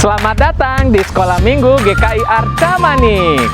Selamat datang di Sekolah Minggu GKI Arca Manik.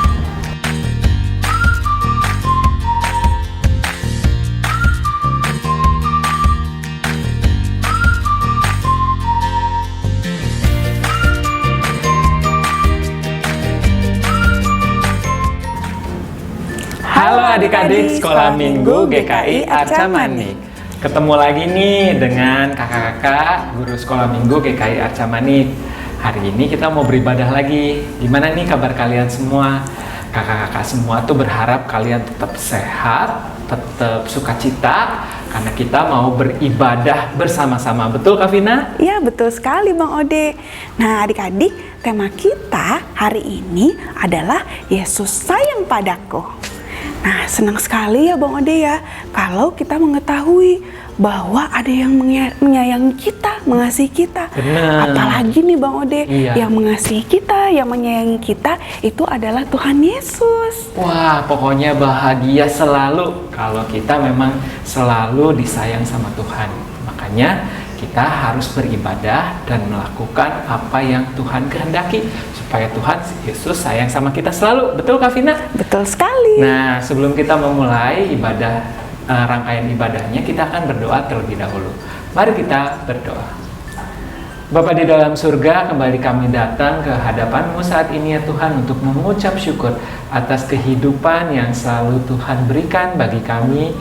Halo adik-adik Sekolah Minggu GKI Arca Manik. Ketemu lagi nih dengan kakak-kakak guru Sekolah Minggu GKI Arca Manik. Hari ini kita mau beribadah lagi. Gimana nih kabar kalian semua? Kakak-kakak semua tuh berharap kalian tetap sehat, tetap sukacita, karena kita mau beribadah bersama-sama. Betul Kak Vina? Iya, betul sekali Bang Ode. Nah adik-adik, tema kita hari ini adalah Yesus sayang padaku. Nah, senang sekali ya Bang Ode ya, kalau kita mengetahui bahwa ada yang menyayangi kita, mengasihi kita. Benar. Apalagi nih Bang Ode, Iya. yang mengasihi kita, yang menyayangi kita, itu adalah Tuhan Yesus. Wah, pokoknya bahagia selalu kalau kita memang selalu disayang sama Tuhan. Makanya kita harus beribadah dan melakukan apa yang Tuhan kehendaki supaya Tuhan Yesus sayang sama kita selalu. Betul Kak Vina? Betul sekali. Nah, sebelum kita memulai rangkaian ibadahnya, kita akan berdoa terlebih dahulu. Mari kita berdoa. Bapa di dalam surga, kembali kami datang ke hadapan-Mu saat ini ya Tuhan, untuk mengucap syukur atas kehidupan yang selalu Tuhan berikan bagi kami,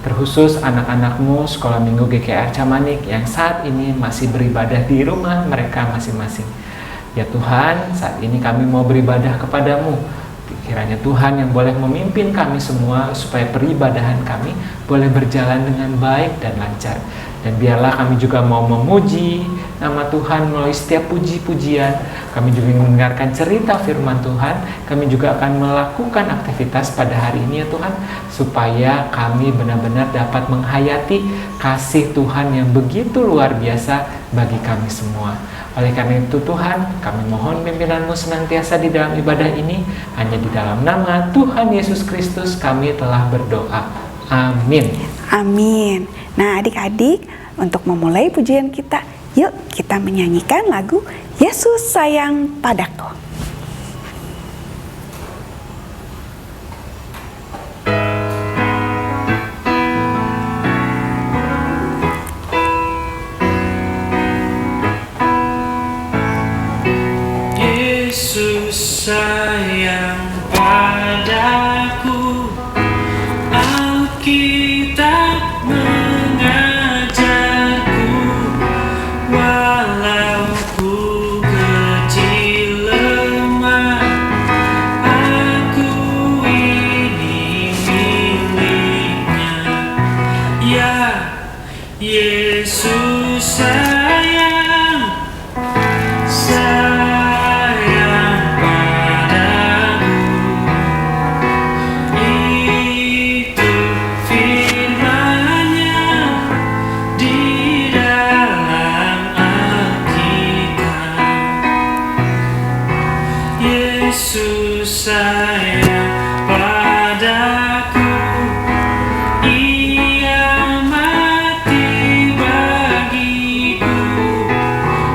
terkhusus anak-anak-Mu Sekolah Minggu GKI Arca Manik yang saat ini masih beribadah di rumah mereka masing-masing. Ya Tuhan, saat ini kami mau beribadah kepadamu. Kiranya Tuhan yang boleh memimpin kami semua supaya peribadahan kami boleh berjalan dengan baik dan lancar. Dan biarlah kami juga mau memuji nama Tuhan melalui setiap puji-pujian. Kami juga mendengarkan cerita firman Tuhan. Kami juga akan melakukan aktivitas pada hari ini ya Tuhan, supaya kami benar-benar dapat menghayati kasih Tuhan yang begitu luar biasa bagi kami semua. Oleh karena itu Tuhan, kami mohon pimpinan-Mu senantiasa di dalam ibadah ini. Hanya di dalam nama Tuhan Yesus Kristus kami telah berdoa. Amin. Amin. Nah adik-adik, untuk memulai pujian kita, yuk kita menyanyikan lagu Yesus sayang padaku. Yesus sayang padaku, Alkitab mengajarku, walau ku kecil lemah, aku ini miliknya. Ya, Yesus sayang padaku. Itu firman-Nya di dalam Alkitab. Yesus sayang padaku, Ia mati bagiku,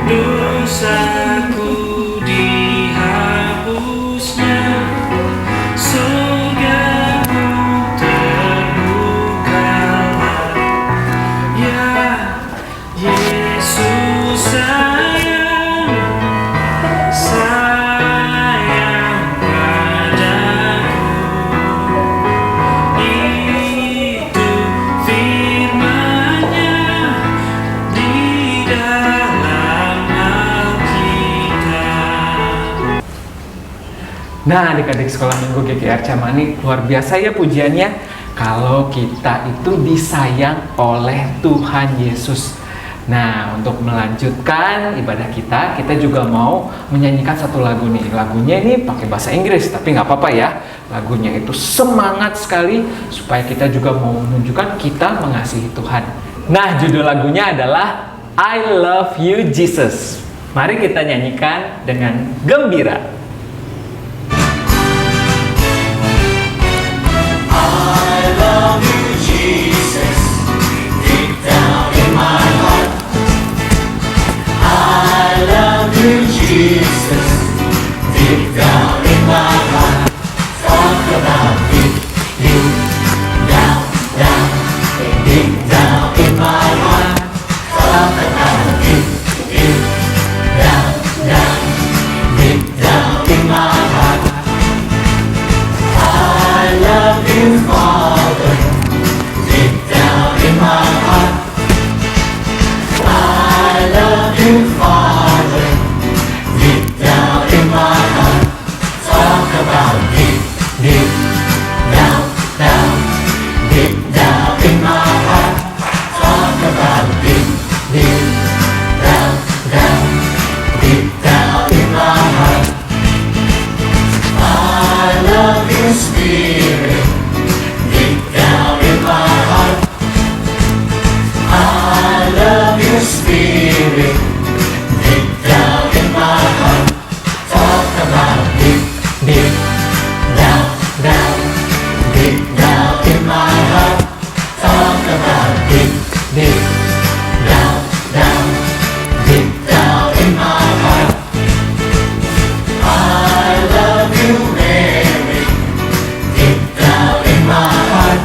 dosaku dihapusnya, surgaku terbukalah. Ya, Yesus sayang padaku. Itu firman-Nya di dalam Alkitab. Nah, adik-adik Sekolah Minggu GKI Arca Manik, luar biasa ya pujiannya. Kalau kita itu disayang oleh Tuhan Yesus. Nah, untuk melanjutkan ibadah kita, kita juga mau menyanyikan satu lagu nih. Lagunya ini pakai bahasa Inggris, tapi nggak apa-apa ya. Lagunya itu semangat sekali, supaya kita juga mau menunjukkan kita mengasihi Tuhan. Nah, judul lagunya adalah I Love You Jesus. Mari kita nyanyikan dengan gembira. I love you, Jesus, deep down in my heart. I love you, Jesus. Spirit, deep down in my heart. Talk about deep, deep down, down, deep down in my heart. Talk about deep, deep down, down, deep down in my heart. I love you, Mary, deep down in my heart.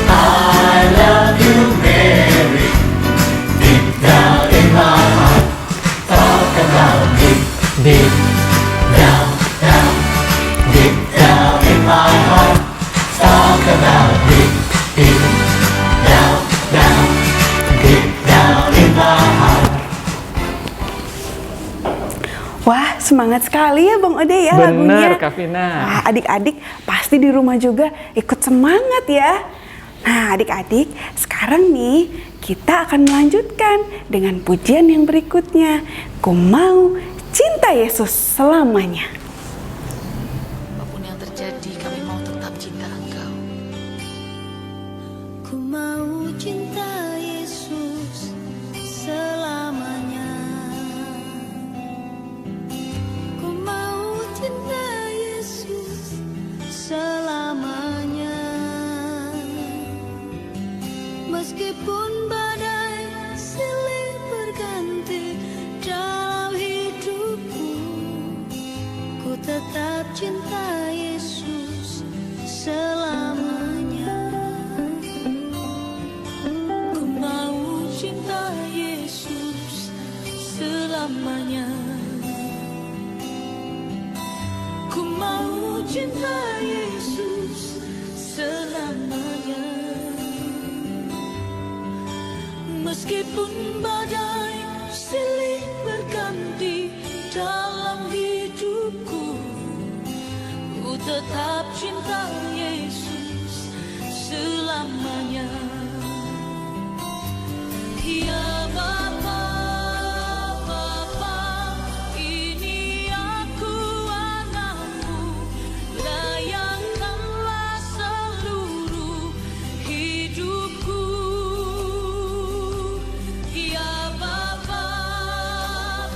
I love you, Mary, deep down in my heart. Talk about deep, deep down, down, deep down in my heart. Talk about deep, deep down, down, deep down in my heart. Wah, semangat sekali ya Bang Ode ya lagunya. Bener, Kak Vina. Wah, adik-adik pasti di rumah juga ikut semangat ya. Nah, adik-adik, sekarang nih kita akan melanjutkan dengan pujian yang berikutnya. Ku mau cinta Yesus selamanya. Apapun yang terjadi, kami mau tetap cinta Engkau. Ku mau cinta Yesus selamanya. Ku mau cinta Yesus selamanya. Meskipun badai silih berganti dalam hidupku, ku tetap cinta Yesus selamanya. Ku mau cinta Yesus selamanya. Ku mau cinta Yesus selamanya. Meskipun badai silih berganti dalam hidupku, ku tetap cinta Yesus selamanya. Ya Bapa, Bapa, ini aku anakmu, layakkanlah seluruh hidupku. Ya Bapa,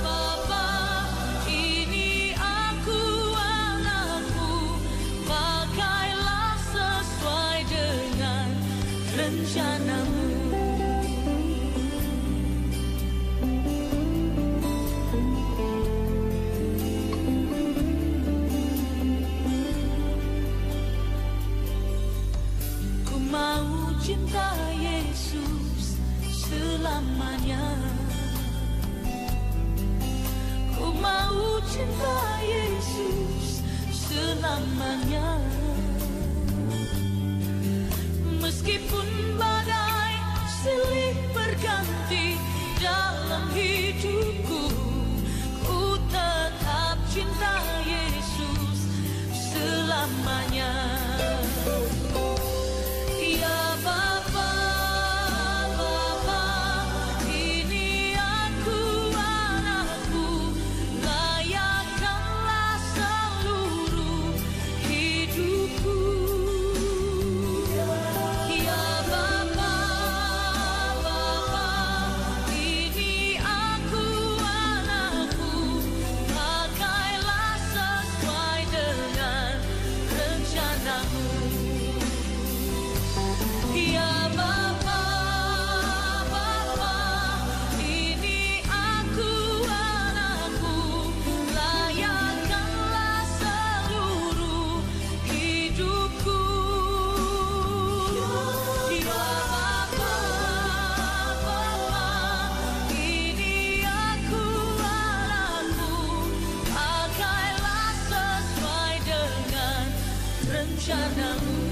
Bapa, ini aku anakmu, pakailah sesuai dengan rencanamu. Ku mau cinta Yesus selamanya. Ku mau cinta Yesus selamanya. Meskipun badai silih berganti dalam hidupku, ku tetap cinta Yesus selamanya. Ya Bapa, Bapa, ini aku anakmu, layakkanlah seluruh hidupku. Ya Bapa, Bapa, ini aku anakmu, pakailah sesuai dengan rencanamu. Ya Bapa, Bapa, ini aku anakmu, layakkanlah seluruh hidupku. Ya Bapa, Bapa, ini aku anakmu, pakailah sesuai dengan rencanamu.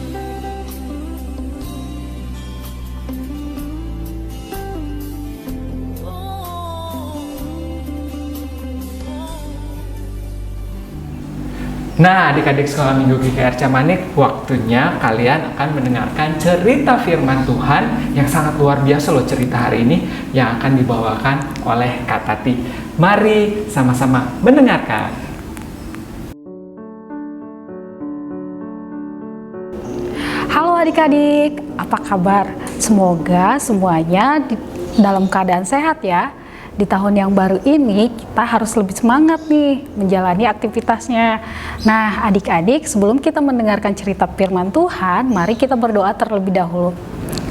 Nah, adik-adik sekolah minggu GKR Camanik, waktunya kalian akan mendengarkan cerita firman Tuhan yang sangat luar biasa loh cerita hari ini yang akan dibawakan oleh Kak Tati. Mari sama-sama mendengarkan. Halo adik-adik, apa kabar? Semoga semuanya dalam keadaan sehat ya. Di tahun yang baru ini kita harus lebih semangat nih menjalani aktivitasnya. Nah, adik-adik, sebelum kita mendengarkan cerita firman Tuhan, mari kita berdoa terlebih dahulu.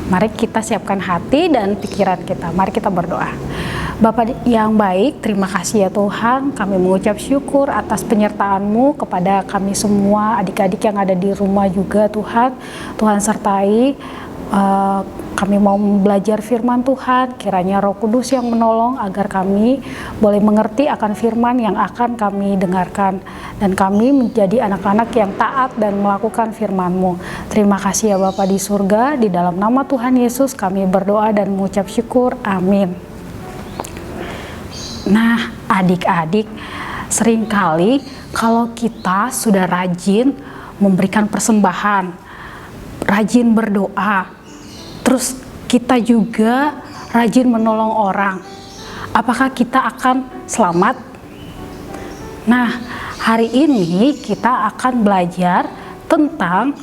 Mari kita siapkan hati dan pikiran kita. Mari kita berdoa. Bapa yang baik, terima kasih ya Tuhan. Kami mengucap syukur atas penyertaan-Mu kepada kami semua, adik-adik yang ada di rumah juga Tuhan. Tuhan sertai kami mau belajar firman Tuhan, kiranya Roh Kudus yang menolong agar kami boleh mengerti akan firman yang akan kami dengarkan, dan kami menjadi anak-anak yang taat dan melakukan firman-Mu. Terima kasih ya Bapa di surga, di dalam nama Tuhan Yesus kami berdoa dan mengucap syukur, amin. Nah, adik-adik, seringkali kalau kita sudah rajin memberikan persembahan, rajin berdoa, terus kita juga rajin menolong orang, apakah kita akan selamat? Nah, hari ini kita akan belajar tentang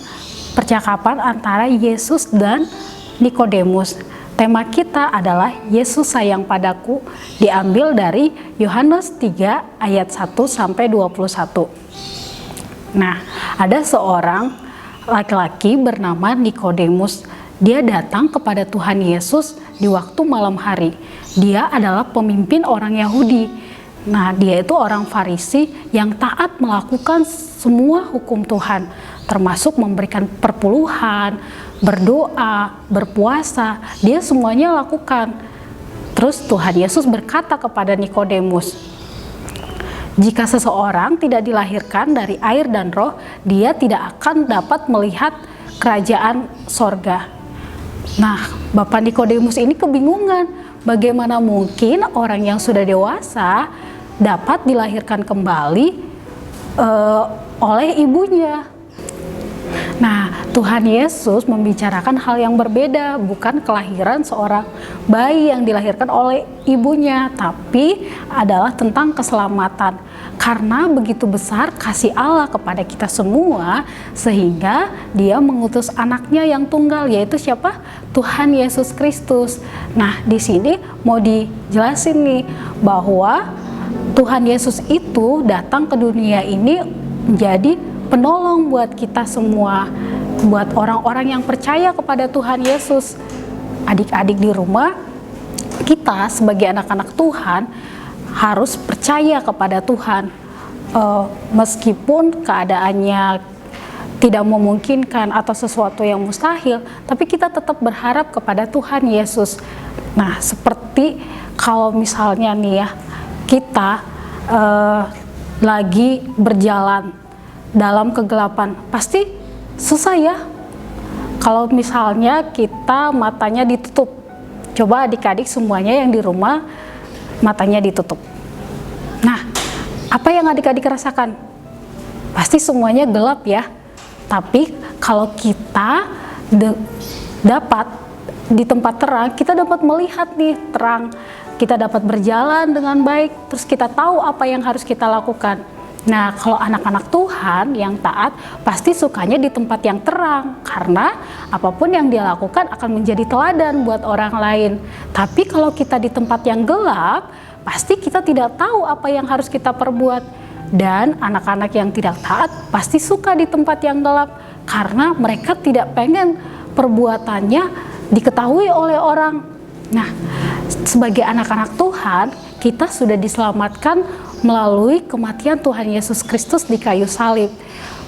percakapan antara Yesus dan Nikodemus. Tema kita adalah Yesus sayang padaku, diambil dari Yohanes 3 ayat 1 sampai 21. Nah, ada seorang laki-laki bernama Nikodemus. Dia datang kepada Tuhan Yesus di waktu malam hari. Dia adalah pemimpin orang Yahudi. Nah, dia itu orang Farisi yang taat melakukan semua hukum Tuhan, termasuk memberikan perpuluhan, berdoa, berpuasa. Dia semuanya lakukan. Terus Tuhan Yesus berkata kepada Nikodemus, jika seseorang tidak dilahirkan dari air dan roh, dia tidak akan dapat melihat kerajaan sorga. Nah, Bapak Nikodemus ini kebingungan, bagaimana mungkin orang yang sudah dewasa dapat dilahirkan kembali oleh ibunya. Nah, Tuhan Yesus membicarakan hal yang berbeda, bukan kelahiran seorang bayi yang dilahirkan oleh ibunya, tapi adalah tentang keselamatan. Karena begitu besar kasih Allah kepada kita semua, sehingga Dia mengutus anaknya yang tunggal, yaitu siapa? Tuhan Yesus Kristus. Nah, di sini mau dijelasin nih bahwa Tuhan Yesus itu datang ke dunia ini menjadi penolong buat kita semua, buat orang-orang yang percaya kepada Tuhan Yesus. Adik-adik di rumah, kita sebagai anak-anak Tuhan harus percaya kepada Tuhan, meskipun keadaannya tidak memungkinkan atau sesuatu yang mustahil, tapi kita tetap berharap kepada Tuhan Yesus. Nah, seperti kalau misalnya nih ya, kita lagi berjalan dalam kegelapan, pasti susah ya. Kalau misalnya kita matanya ditutup, coba adik-adik semuanya yang di rumah matanya ditutup. Nah, apa yang adik-adik rasakan? Pasti semuanya gelap ya. Tapi kalau kita dapat di tempat terang, kita dapat melihat nih terang, kita dapat berjalan dengan baik, terus kita tahu apa yang harus kita lakukan. Nah, kalau anak-anak Tuhan yang taat pasti sukanya di tempat yang terang, karena apapun yang dia lakukan akan menjadi teladan buat orang lain. Tapi kalau kita di tempat yang gelap, pasti kita tidak tahu apa yang harus kita perbuat. Dan anak-anak yang tidak taat pasti suka di tempat yang gelap, karena mereka tidak pengen perbuatannya diketahui oleh orang. Nah, sebagai anak-anak Tuhan, kita sudah diselamatkan melalui kematian Tuhan Yesus Kristus di kayu salib.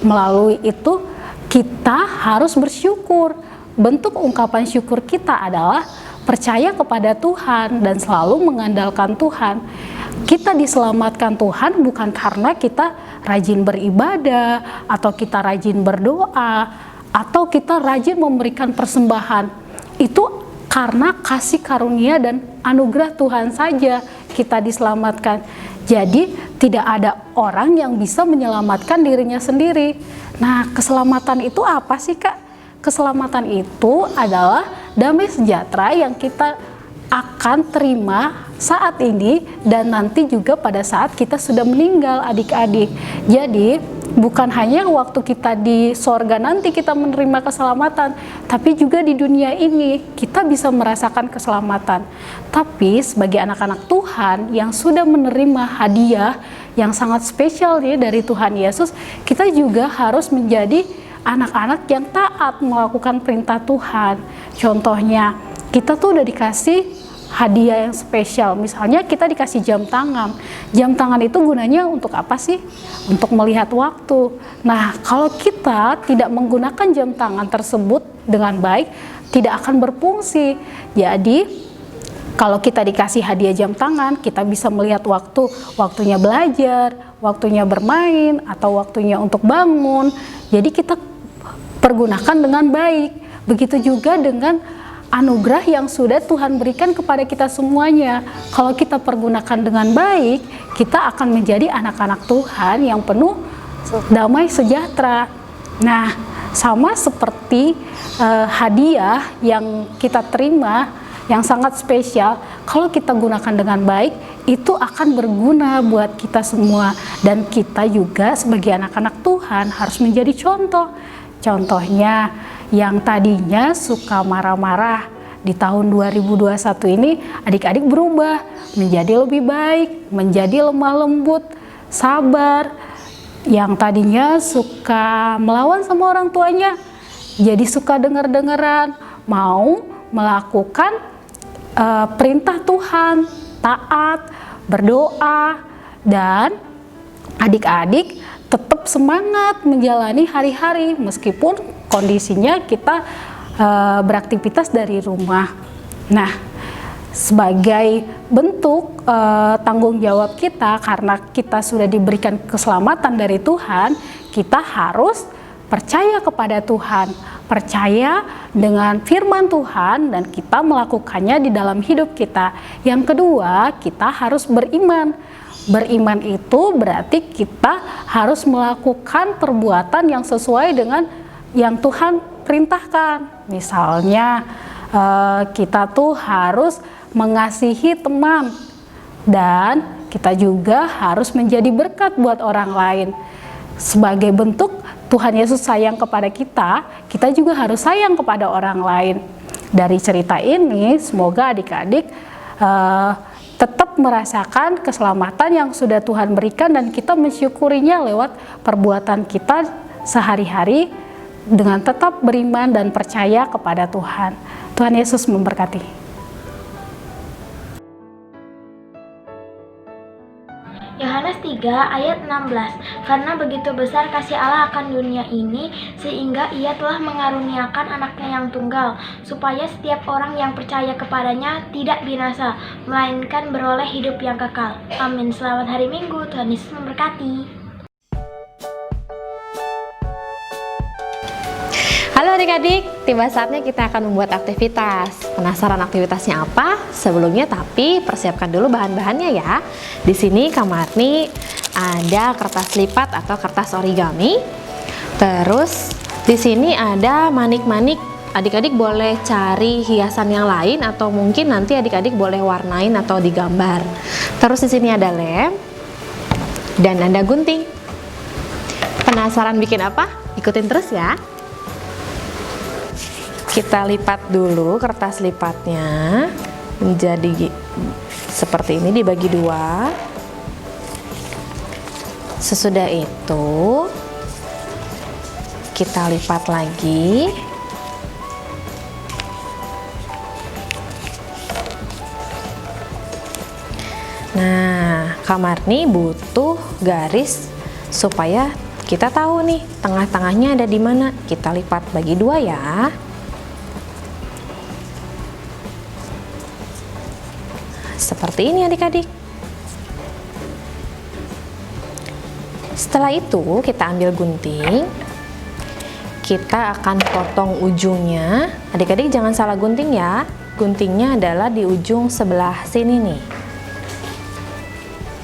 Melalui itu kita harus bersyukur. Bentuk ungkapan syukur kita adalah percaya kepada Tuhan dan selalu mengandalkan Tuhan. Kita diselamatkan Tuhan bukan karena kita rajin beribadah, atau kita rajin berdoa, atau kita rajin memberikan persembahan. Itu karena kasih karunia dan anugerah Tuhan saja kita diselamatkan. Jadi tidak ada orang yang bisa menyelamatkan dirinya sendiri. Nah, keselamatan itu apa sih, Kak? Keselamatan itu adalah damai sejahtera yang kita akan terima saat ini dan nanti juga pada saat kita sudah meninggal, adik-adik. Jadi Bukan hanya waktu kita di sorga nanti kita menerima keselamatan, tapi juga di dunia ini kita bisa merasakan keselamatan. Tapi sebagai anak-anak Tuhan yang sudah menerima hadiah yang sangat spesial nih dari Tuhan Yesus, kita juga harus menjadi anak-anak yang taat melakukan perintah Tuhan. Contohnya, kita tuh udah dikasih hadiah yang spesial. Misalnya kita dikasih jam tangan. Jam tangan itu gunanya untuk apa sih? Untuk melihat waktu. Nah, kalau kita tidak menggunakan jam tangan tersebut dengan baik, tidak akan berfungsi. Jadi, kalau kita dikasih hadiah jam tangan, kita bisa melihat waktu, waktunya belajar, waktunya bermain, atau waktunya untuk bangun. Jadi kita pergunakan dengan baik. Begitu juga dengan anugerah yang sudah Tuhan berikan kepada kita semuanya. Kalau kita pergunakan dengan baik, kita akan menjadi anak-anak Tuhan yang penuh damai sejahtera. Nah, sama seperti hadiah yang kita terima yang sangat spesial, kalau kita gunakan dengan baik, itu akan berguna buat kita semua. Dan kita juga sebagai anak-anak Tuhan harus menjadi contoh. Contohnya, yang tadinya suka marah-marah, di tahun 2021 ini adik-adik berubah menjadi lebih baik, menjadi lemah lembut, sabar. Yang tadinya suka melawan sama orang tuanya, jadi suka dengar-dengaran, mau melakukan perintah Tuhan, taat, berdoa, dan adik-adik tetap semangat menjalani hari-hari meskipun kondisinya kita beraktivitas dari rumah. Nah, sebagai bentuk tanggung jawab kita karena kita sudah diberikan keselamatan dari Tuhan, kita harus percaya kepada Tuhan, percaya dengan firman Tuhan dan kita melakukannya di dalam hidup kita. Yang kedua, kita harus beriman. Beriman itu berarti kita harus melakukan perbuatan yang sesuai dengan yang Tuhan perintahkan. Misalnya kita tuh harus mengasihi teman dan kita juga harus menjadi berkat buat orang lain. Sebagai bentuk Tuhan Yesus sayang kepada kita, kita juga harus sayang kepada orang lain. Dari cerita ini, semoga adik-adik tetap merasakan keselamatan yang sudah Tuhan berikan dan kita mensyukurinya lewat perbuatan kita sehari-hari dengan tetap beriman dan percaya kepada Tuhan. Tuhan Yesus memberkati. Yohanes 3 ayat 16. Karena begitu besar kasih Allah akan dunia ini, sehingga Ia telah mengaruniakan anaknya yang tunggal, supaya setiap orang yang percaya kepadanya tidak binasa, melainkan beroleh hidup yang kekal. Amin. Selamat hari Minggu, Tuhan Yesus memberkati. Halo adik-adik, tiba saatnya kita akan membuat aktivitas. Penasaran aktivitasnya apa? Sebelumnya tapi persiapkan dulu bahan-bahannya ya. Di sini Kak Marni ada kertas lipat atau kertas origami. Terus di sini ada manik-manik. Adik-adik boleh cari hiasan yang lain atau mungkin nanti adik-adik boleh warnain atau digambar. Terus di sini ada lem dan ada gunting. Penasaran bikin apa? Ikutin terus ya. Kita lipat dulu kertas lipatnya menjadi seperti ini, dibagi dua. Sesudah itu kita lipat lagi. Nah, Kak Marni butuh garis supaya kita tahu nih tengah-tengahnya ada di mana. Kita lipat bagi dua ya. Seperti ini adik-adik. Setelah itu kita ambil gunting, kita akan potong ujungnya. Adik-adik jangan salah gunting ya, guntingnya adalah di ujung sebelah sini nih.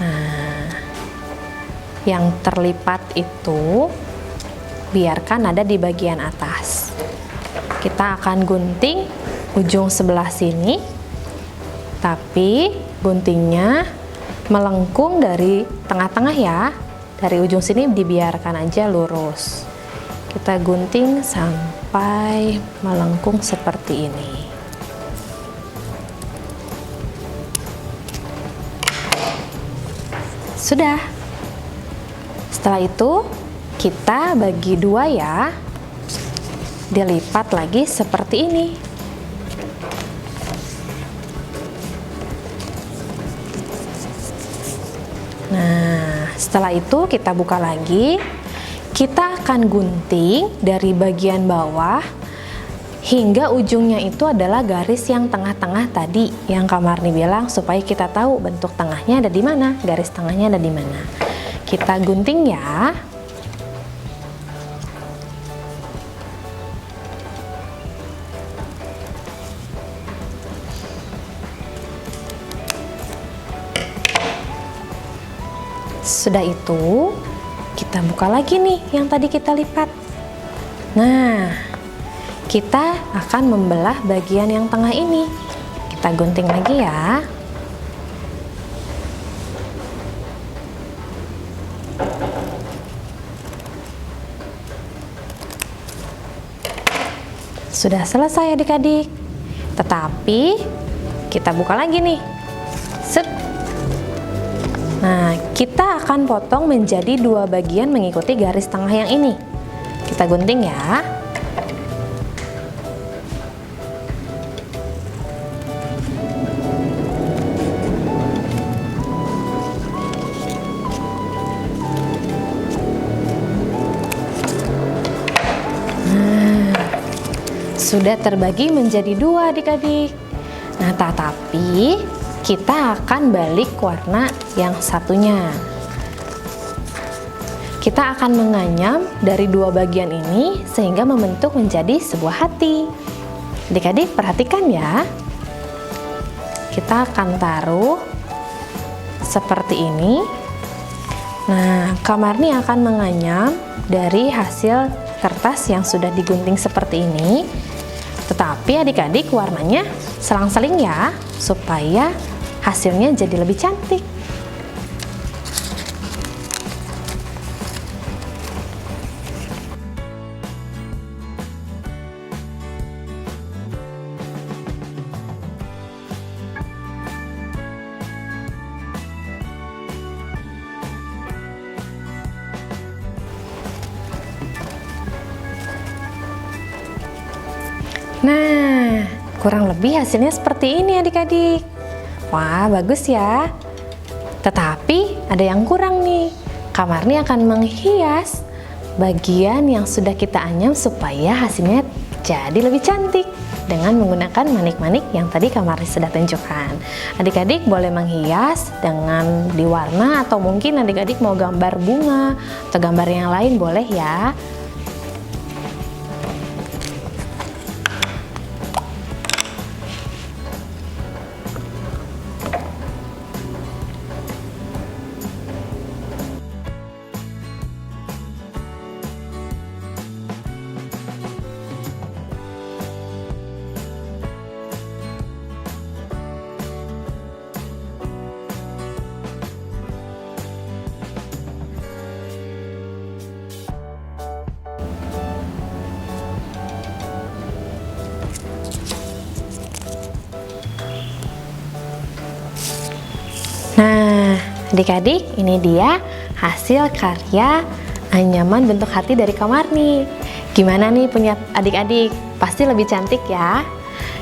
Nah, yang terlipat itu biarkan ada di bagian atas. Kita akan gunting ujung sebelah sini, tapi guntingnya melengkung dari tengah-tengah ya, dari ujung sini dibiarkan aja lurus. Kita gunting sampai melengkung seperti ini. Sudah. Setelah itu kita bagi dua ya. Dilipat lagi seperti ini. Nah, setelah itu kita buka lagi. Kita akan gunting dari bagian bawah hingga ujungnya itu adalah garis yang tengah-tengah tadi yang Kak Marni bilang, supaya kita tahu bentuk tengahnya ada di mana, garis tengahnya ada di mana. Kita gunting ya. Sudah itu, kita buka lagi nih yang tadi kita lipat. Nah, kita akan membelah bagian yang tengah ini. Kita gunting lagi ya. Sudah selesai adik-adik. Tetapi kita buka lagi nih. Set. Nah, kita akan potong menjadi dua bagian mengikuti garis tengah yang ini. Kita gunting ya. Nah, sudah terbagi menjadi dua adik-adik. Nah, tetapi kita akan balik warna yang satunya. Kita akan menganyam dari dua bagian ini sehingga membentuk menjadi sebuah hati. Adik-adik perhatikan ya. Kita akan taruh seperti ini. Nah, Kak Marni akan menganyam dari hasil kertas yang sudah digunting seperti ini. Tetapi adik-adik warnanya selang-seling ya, supaya hasilnya jadi lebih cantik. Nah, kurang lebih hasilnya seperti ini adik-adik. Wah, bagus ya. Tetapi ada yang kurang nih. Kak Marni akan menghias bagian yang sudah kita anyam supaya hasilnya jadi lebih cantik dengan menggunakan manik-manik yang tadi Kak Marni sudah tunjukkan. Adik-adik boleh menghias dengan diwarna atau mungkin adik-adik mau gambar bunga atau gambar yang lain boleh ya. Nah, adik-adik, ini dia hasil karya anyaman bentuk hati dari Kak Marni. Gimana nih punya adik-adik? Pasti lebih cantik ya?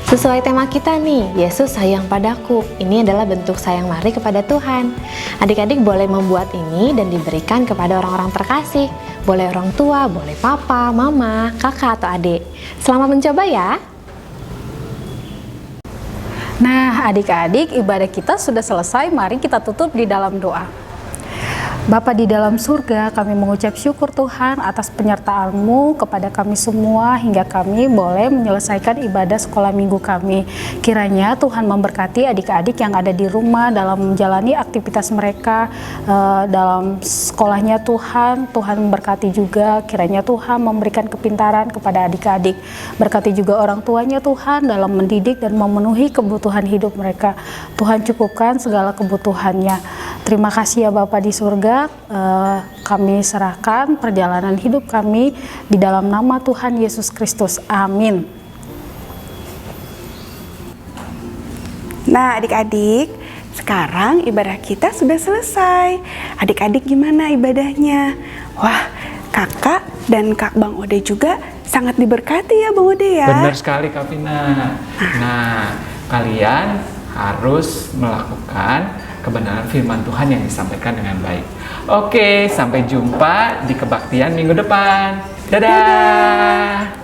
Sesuai tema kita nih, Yesus sayang padaku. Ini adalah bentuk sayang Mari kepada Tuhan. Adik-adik boleh membuat ini dan diberikan kepada orang-orang terkasih. Boleh orang tua, boleh papa, mama, kakak, atau adik. Selamat mencoba ya! Nah, adik-adik, ibadah kita sudah selesai. Mari kita tutup di dalam doa. Bapa di dalam surga, kami mengucap syukur Tuhan atas penyertaan-Mu kepada kami semua hingga kami boleh menyelesaikan ibadah sekolah minggu kami. Kiranya Tuhan memberkati adik-adik yang ada di rumah dalam menjalani aktivitas mereka dalam sekolahnya Tuhan. Tuhan memberkati juga, kiranya Tuhan memberikan kepintaran kepada adik-adik. Berkati juga orang tuanya Tuhan dalam mendidik dan memenuhi kebutuhan hidup mereka. Tuhan cukupkan segala kebutuhannya. Terima kasih ya Bapa di surga, kami serahkan perjalanan hidup kami di dalam nama Tuhan Yesus Kristus. Amin. Nah adik-adik, sekarang ibadah kita sudah selesai. Adik-adik gimana ibadahnya? Wah, kakak dan Kak Bang Ode juga sangat diberkati ya Bang Ode ya. Benar sekali Kak Vina. Nah, kalian harus melakukan kebenaran firman Tuhan yang disampaikan dengan baik. Oke, sampai jumpa di kebaktian minggu depan. Dadah.